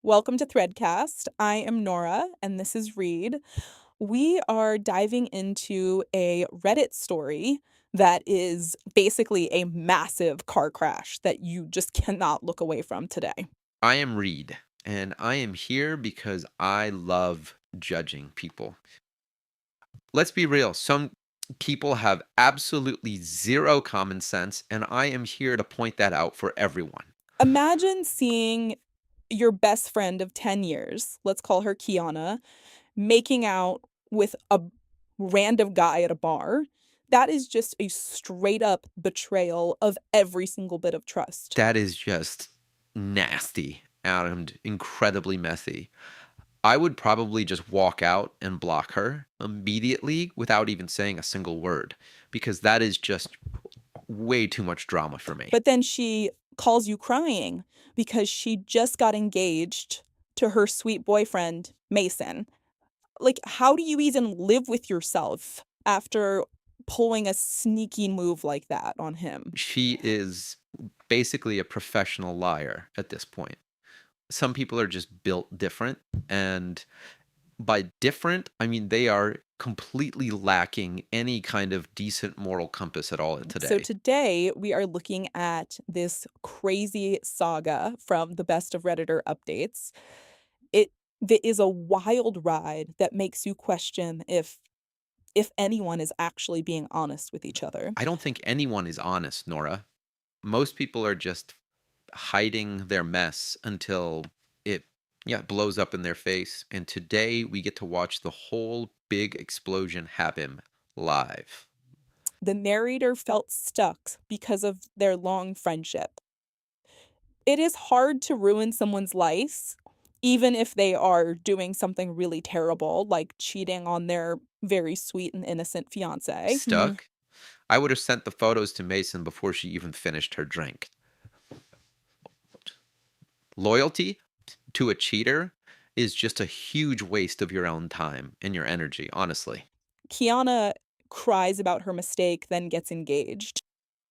Welcome to ThreadCast. I am Nora, and this is Reed. We are diving into a Reddit story that is basically a massive car crash that you just cannot look away from today. I am Reed, and I am here because I love judging people. Let's be real, some people have absolutely zero common sense, and I am here to point that out for everyone. Imagine seeing your best friend of 10 years, let's call her Kiana, making out with a random guy at a bar. That is just a straight up betrayal of every single bit of trust. That is just nasty and incredibly messy. I would probably just walk out and block her immediately without even saying a single word because that is just way too much drama for me. But then she calls you crying because she just got engaged to her sweet boyfriend, Mason. Like, how do you even live with yourself after pulling a sneaky move like that on him? She is basically a professional liar at this point. Some people are just built different, and by different, I mean they are completely lacking any kind of decent moral compass at all So today. today we are looking at this crazy saga from the Best of Redditor updates. It that is a wild ride that makes you question if anyone is actually being honest with each other. I don't think anyone is honest, Nora. Most people are just hiding their mess until it blows up in their face, and today we get to watch the whole big explosion happen live. The narrator felt stuck because of their long friendship. It is hard to ruin someone's life, even if they are doing something really terrible, like cheating on their very sweet and innocent fiance. Stuck? I would have sent the photos to Mason before she even finished her drink. Loyalty to a cheater is just a huge waste of your own time and your energy, honestly. Kiana cries about her mistake, then gets engaged.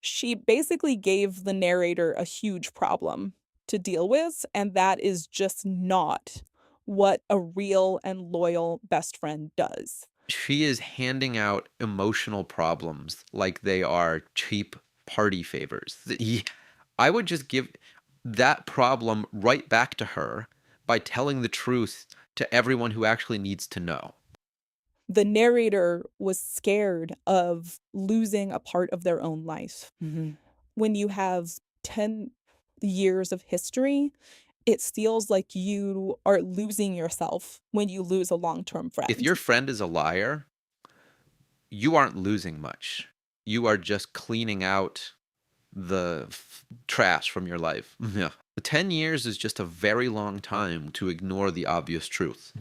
She basically gave the narrator a huge problem to deal with, and that is just not what a real and loyal best friend does. She is handing out emotional problems like they are cheap party favors. I would just give that problem right back to her by telling the truth to everyone who actually needs to know. The narrator was scared of losing a part of their own life. When you have 10 years of history, it feels like you are losing yourself when you lose a long-term If friend. your friend is a liar, you aren't losing much. You are just cleaning out the trash from your life. Yeah. 10 years is just a very long time to ignore the obvious truth.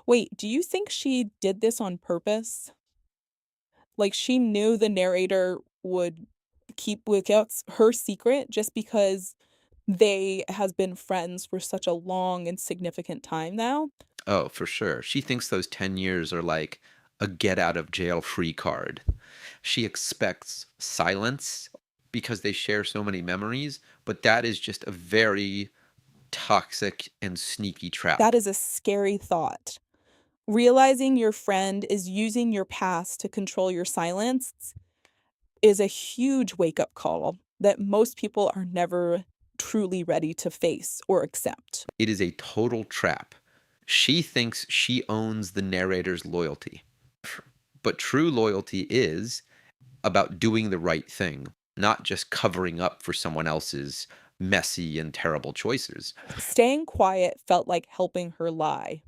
Wait, do you think she did this on purpose? Like, she knew the narrator would keep Wickouts her secret just because they has been friends for such a long and significant time now? Oh, for sure. She thinks those 10 years are like a get out of jail free card. She expects silence because they share so many memories, but that is just a very toxic and sneaky That trap. is a scary thought. Realizing your friend is using your past to control your silence is a huge wake-up call that most people are never truly ready to face or accept. It is a total trap. She thinks she owns the narrator's loyalty. But true loyalty is about doing the right thing, not just covering up for someone else's messy and terrible choices. Staying quiet felt like helping her lie.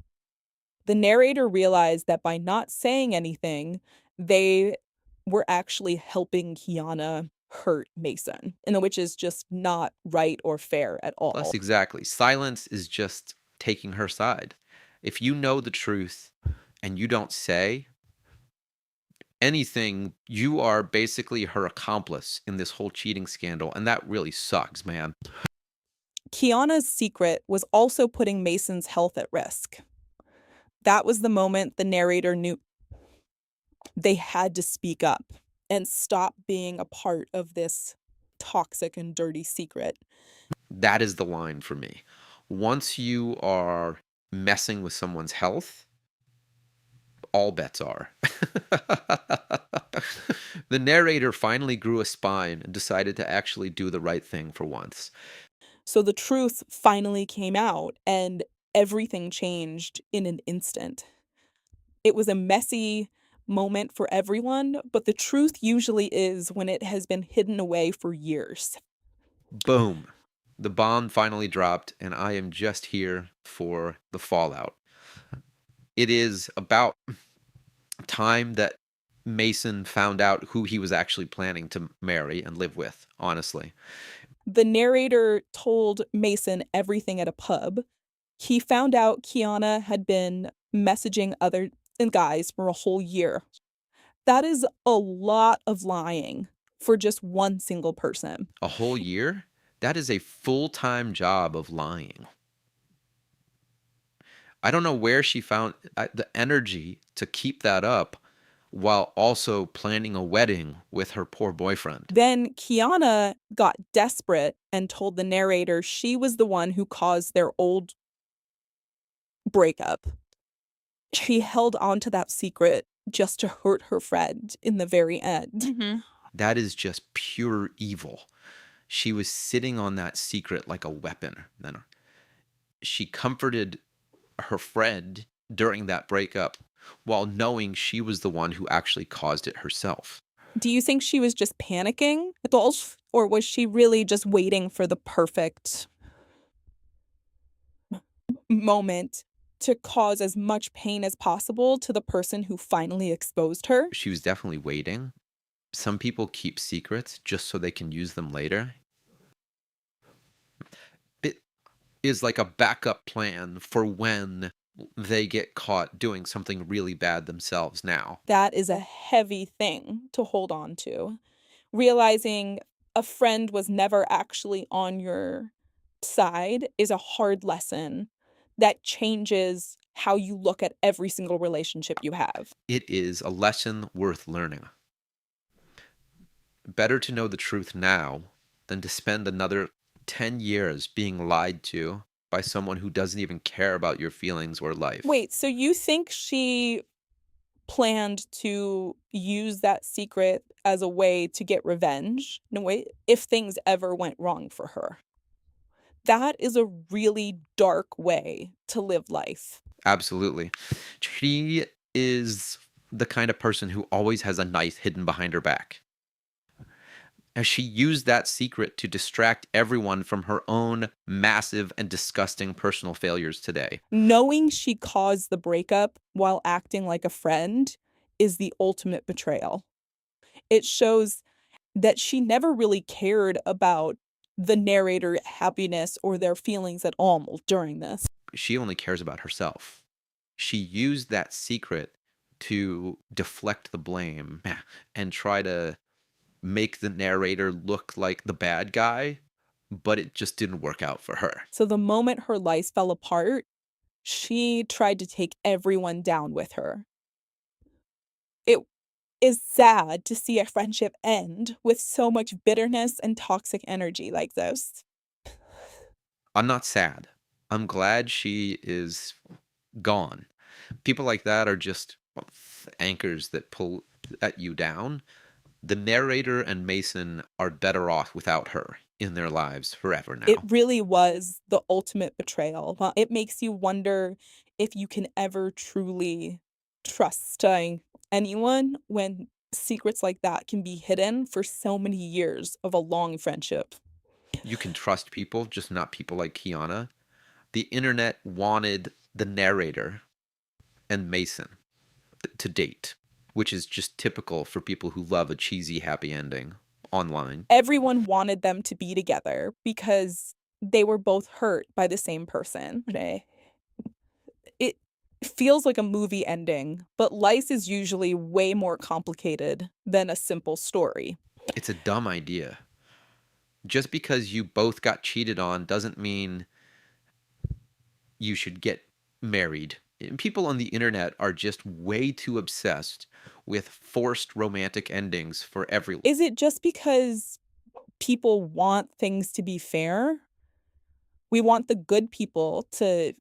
The narrator realized that by not saying anything, they were actually helping Kiana hurt Mason, and which is just not right or fair at Plus, all. exactly, silence is just taking her side. If you know the truth and you don't say anything, you are basically her accomplice in this whole cheating scandal, and that really sucks, man. Kiana's secret was also putting Mason's health at risk. That was the moment the narrator knew they had to speak up and stop being a part of this toxic and dirty secret. That is the line for me. Once you are messing with someone's health, all bets are. The narrator finally grew a spine and decided to actually do the right thing for once. So the truth finally came out and everything changed in an instant. It was a messy moment for everyone, but the truth usually is when it has been hidden away for years. Boom. The bomb finally dropped, and I am just here for the fallout. It is about time that Mason found out who he was actually planning to marry and live with, honestly. The narrator told Mason everything at a pub. He found out Kiana had been messaging other guys for a whole year. That is a lot of lying for just one single person. A whole year? That is a full-time job of lying. I don't know where she found the energy to keep that up while also planning a wedding with her poor boyfriend. Then Kiana got desperate and told the narrator she was the one who caused their old breakup. She held on to that secret just to hurt her friend in the very end. That is just pure evil. She was sitting on that secret like a weapon. Then she comforted her friend during that breakup while knowing she was the one who actually caused it herself. Do you think she was just panicking, Adolphe, or was she really just waiting for the perfect moment to cause as much pain as possible to the person who finally exposed her? She was definitely waiting. Some people keep secrets just so they can use them later. It is like a backup plan for when they get caught doing something really bad themselves now. That is a heavy thing to hold on to. Realizing a friend was never actually on your side is a hard lesson that changes how you look at every single relationship you have. It is a lesson worth learning. Better to know the truth now than to spend another 10 years being lied to by someone who doesn't even care about your feelings or life. Wait, so you think she planned to use that secret as a way to get revenge? No, wait, if things ever went wrong for her. That is a really dark way to live life. Absolutely. She is the kind of person who always has a knife hidden behind her back. And she used that secret to distract everyone from her own massive and disgusting personal failures today. Knowing she caused the breakup while acting like a friend is the ultimate betrayal. It shows that she never really cared about the narrator's happiness or their feelings at all during this. She only cares about herself. She used that secret to deflect the blame and try to make the narrator look like the bad guy, but it just didn't work out for her. So the moment her life fell apart, she tried to take everyone down with her. It is sad to see a friendship end with so much bitterness and toxic energy like this. I'm not sad. I'm glad she is gone. People like that are just anchors that pull at you down. The narrator and Mason are better off without her in their lives forever now. It really was the ultimate betrayal. It makes you wonder if you can ever truly trust anyone when secrets like that can be hidden for so many years of a long friendship. You can trust people, just not people like Kiana. The internet wanted the narrator and Mason to date, which is just typical for people who love a cheesy happy ending online. Everyone wanted them to be together because they were both hurt by the same person. It feels like a movie ending, but life is usually way more complicated than a simple story. It's a dumb idea. Just because you both got cheated on doesn't mean you should get married. People on the internet are just way too obsessed with forced romantic endings for everyone. Is it just because people want things to be fair? We want the good people to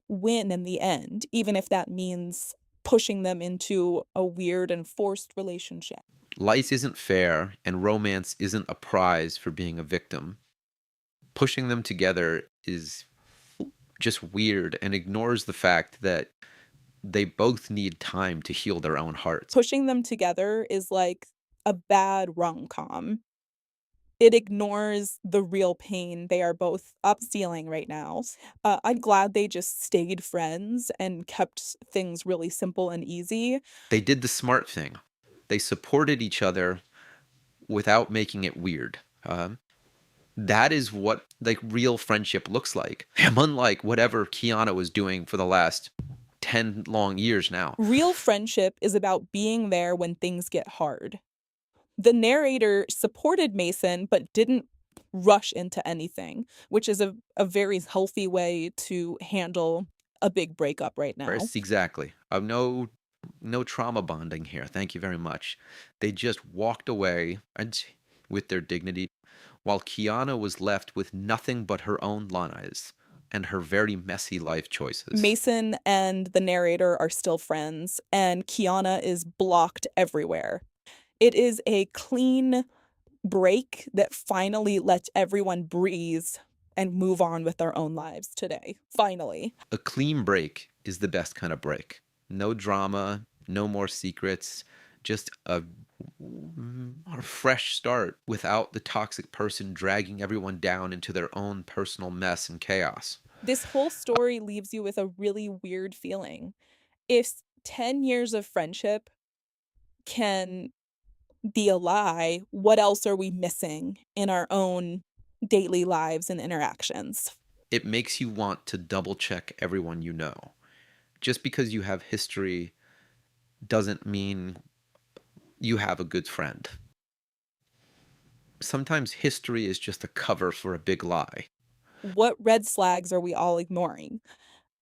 win in the end, even if that means pushing them into a weird and forced relationship. Life isn't fair, and romance isn't a prize for being a victim. Pushing them together is just weird and ignores the fact that they both need time to heal their own hearts. Pushing them together is like a bad rom-com. It ignores the real pain they are both up stealing right now. I'm glad they just stayed friends and kept things really simple and easy. They did the smart thing. They supported each other without making it weird. That is what like real friendship looks like. Unlike whatever Kiana was doing for the last 10 long years now. Real friendship is about being there when things get hard. The narrator supported Mason but didn't rush into anything, which is a very healthy way to handle a big breakup right now. Yes, exactly. No trauma bonding here. Thank you very much. They just walked away and with their dignity, while Kiana was left with nothing but her own lies and her very messy life choices. Mason and the narrator are still friends, and Kiana is blocked everywhere. It is a clean break that finally lets everyone breathe and move on with their own lives today. Finally. A clean break is the best kind of break. No drama, no more secrets, just a fresh start without the toxic person dragging everyone down into their own personal mess and chaos. This whole story leaves you with a really weird feeling. If 10 years of friendship can be a lie, what else are we missing in our own daily lives and interactions? It makes you want to double check everyone you know. Just because you have history doesn't mean you have a good friend. Sometimes history is just a cover for a big lie. What red flags are we all ignoring?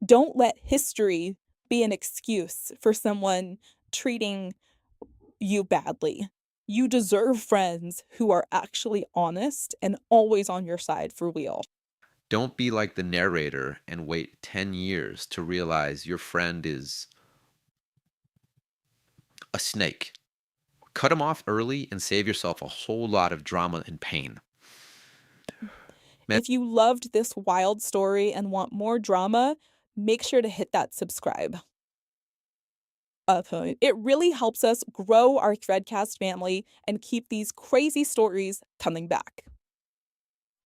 Don't let history be an excuse for someone treating you badly. You deserve friends who are actually honest and always on your side for real. Don't be like the narrator and wait 10 years to realize your friend is a snake. Cut him off early and save yourself a whole lot of drama and pain. If you loved this wild story and want more drama, make sure to hit that subscribe. It really helps us grow our ThreadCast family and keep these crazy stories coming back.